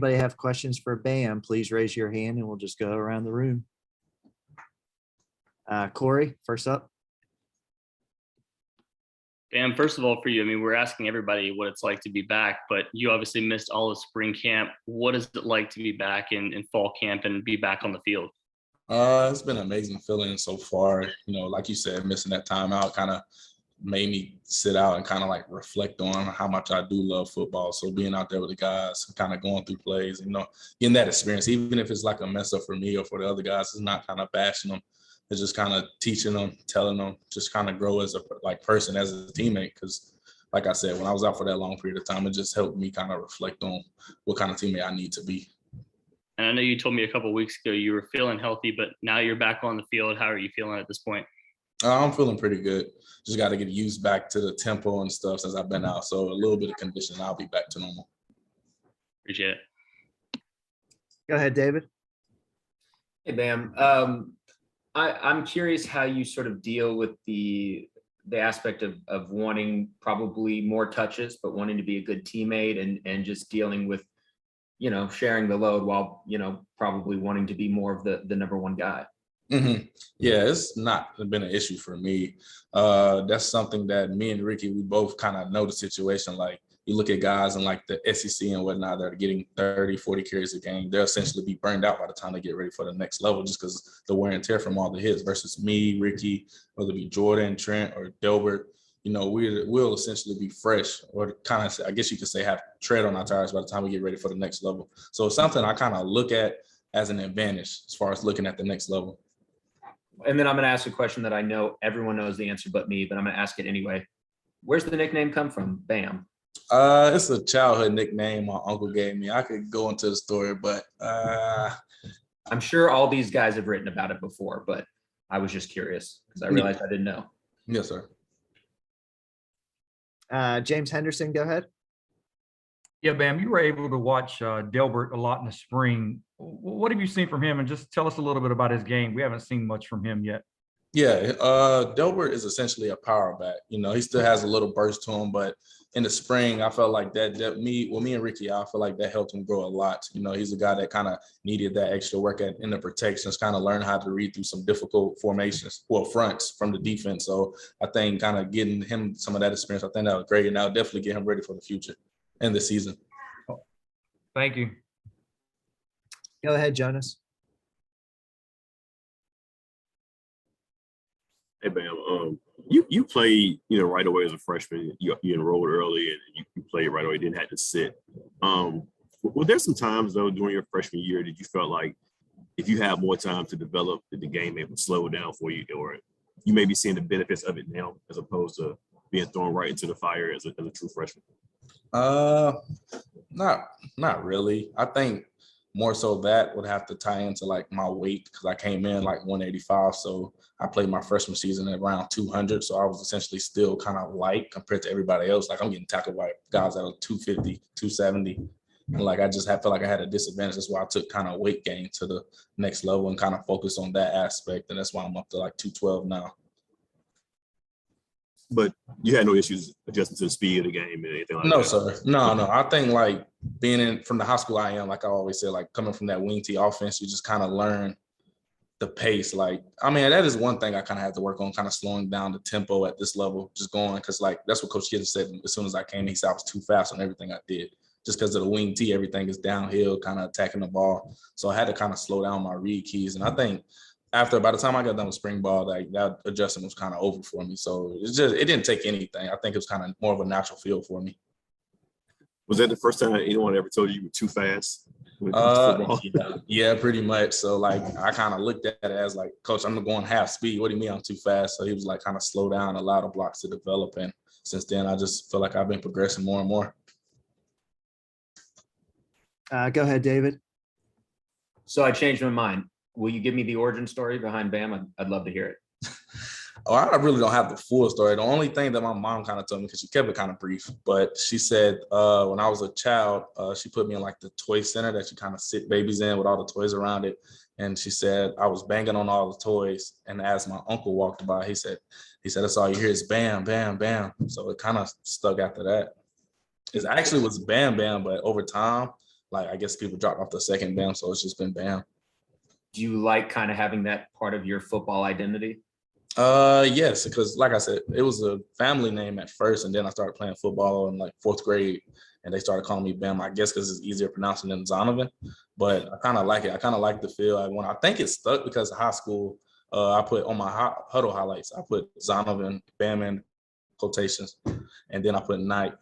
Anybody have questions for Bam, please raise your hand and we'll just go around the room. Corey, first up. Bam, first of all, for you, I mean, we're asking everybody what it's like to be back, but you obviously missed all of spring camp. What is it like to be back in fall camp and be back on the field? It's been an amazing feeling so far. You know, like you said, missing that time out kind of made me sit out and kind of like reflect on how much I do love football. So being out there with the guys, kind of going through plays, you know, getting that experience, even if it's like a mess up for me or for the other guys, it's not kind of bashing them. It's just kind of teaching them, telling them, just kind of grow as a person, as a teammate. Because like I said, when I was out for that long period of time, it just helped me kind of reflect on what kind of teammate I need to be. And I know you told me a couple of weeks ago you were feeling healthy, but now you're back on the field. How are you feeling at this point? I'm feeling pretty good. Just got to get used back to the tempo and stuff since I've been out. So a little bit of conditioning, I'll be back to normal. Appreciate it. Go ahead, David. Hey, Bam. I'm curious how you sort of deal with the aspect of wanting probably more touches, but wanting to be a good teammate and just dealing with, you know, sharing the load while, you know, probably wanting to be more of the number one guy. Mm-hmm. Yeah, it's not been an issue for me. That's something that me and Ricky, we both kind of know the situation. Like, you look at guys in like the SEC and whatnot that are getting 30, 40 carries a game, they'll essentially be burned out by the time they get ready for the next level just because the wear and tear from all the hits versus me, Ricky, whether it be Jordan, Trent, or Delbert. You know, we'll essentially be fresh, or kind of, I guess you could say, have tread on our tires by the time we get ready for the next level. So it's something I kind of look at as an advantage as far as looking at the next level. And then I'm going to ask a question that I know everyone knows the answer but me, but I'm going to ask it anyway. Where's the nickname come from, Bam? It's a childhood nickname my uncle gave me. I could go into the story, but I'm sure all these guys have written about it before, but I was just curious because I realized I didn't know. Yes, sir. James Henderson, go ahead. Yeah, Bam, you were able to watch Delbert a lot in the spring. What have you seen from him? And just tell us a little bit about his game. We haven't seen much from him yet. Yeah, Delbert is essentially a power back. You know, he still has a little burst to him, but in the spring, I felt like me and Ricky, I feel like that helped him grow a lot. You know, he's a guy that kind of needed that extra work in the protections, kind of learn how to read through some difficult formations, well, fronts from the defense. So I think kind of getting him some of that experience, I think that was great, and that'll definitely get him ready for the future and the season. Thank you. Go ahead, Jonas. Hey, Bam, you played, you know, right away as a freshman. You enrolled early and you played right away, didn't have to sit. Were there some times, though, during your freshman year that you felt like if you had more time to develop, that the game may slow down for you, or you may be seeing the benefits of it now as opposed to being thrown right into the fire as a true freshman? Not really. I think more so that would have to tie into like my weight, because I came in like 185. So I played my freshman season at around 200. So I was essentially still kind of light compared to everybody else. Like, I'm getting tackled by guys that are 250, 270. And like, I just felt like I had a disadvantage. That's why I took kind of weight gain to the next level and kind of focused on that aspect. And that's why I'm up to like 212 now. But you had no issues adjusting to the speed of the game and anything like that? No, sir. No. I think like being in from the high school I am, like I always say, like coming from that wing T offense, you just kind of learn the pace. Like, I mean, that is one thing I kind of had to work on, kind of slowing down the tempo at this level, just going, because like that's what Coach Kidder said as soon as I came. He said I was too fast on everything I did. Just because of the wing T, everything is downhill, kind of attacking the ball. So I had to kind of slow down my read keys. And I think by the time I got done with spring ball, like that adjustment was kind of over for me. So it didn't take anything. I think it was kind of more of a natural feel for me. Was that the first time anyone ever told you were too fast? Yeah, pretty much. So like I kind of looked at it as like, Coach, I'm going half speed. What do you mean I'm too fast? So he was like, kind of slow down, allow the blocks to develop. And since then, I just feel like I've been progressing more and more. Go ahead, David. So I changed my mind. Will you give me the origin story behind Bam? I'd love to hear it. Oh, I really don't have the full story. The only thing that my mom kind of told me, because she kept it kind of brief, but she said when I was a child, she put me in like the toy center that you kind of sit babies in with all the toys around it. And she said I was banging on all the toys. And as my uncle walked by, he said, that's all you hear is bam, bam, bam. So it kind of stuck after that. It actually was bam, bam, but over time, like I guess people dropped off the second Bam, so it's just been Bam. Do you like kind of having that part of your football identity? Yes, because like I said, it was a family name at first, and then I started playing football in like fourth grade, and they started calling me Bam. I guess because it's easier pronouncing than Zonovan, but I kind of like it. I kind of like the feel. I think it stuck because of high school. I put on my huddle highlights. I put Zonovan, Bam in quotations, and then I put Night.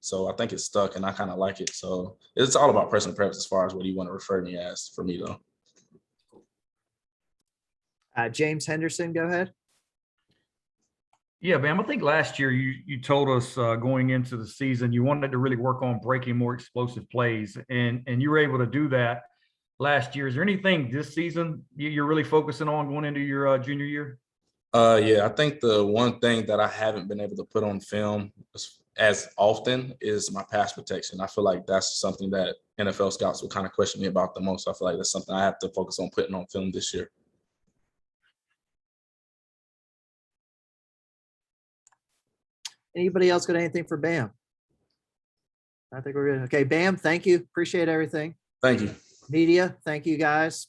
So I think it stuck, and I kind of like it. So it's all about personal preference as far as what you want to refer me as. For me though. James Henderson, go ahead. Yeah, Bam, I think last year you told us going into the season you wanted to really work on breaking more explosive plays, and you were able to do that last year. Is there anything this season you're really focusing on going into your junior year? Yeah, I think the one thing that I haven't been able to put on film as often is my pass protection. I feel like that's something that NFL scouts will kind of question me about the most. I feel like that's something I have to focus on putting on film this year. Anybody else got anything for Bam? I think we're good. Okay, Bam, thank you. Appreciate everything. Thank you. Media, thank you guys.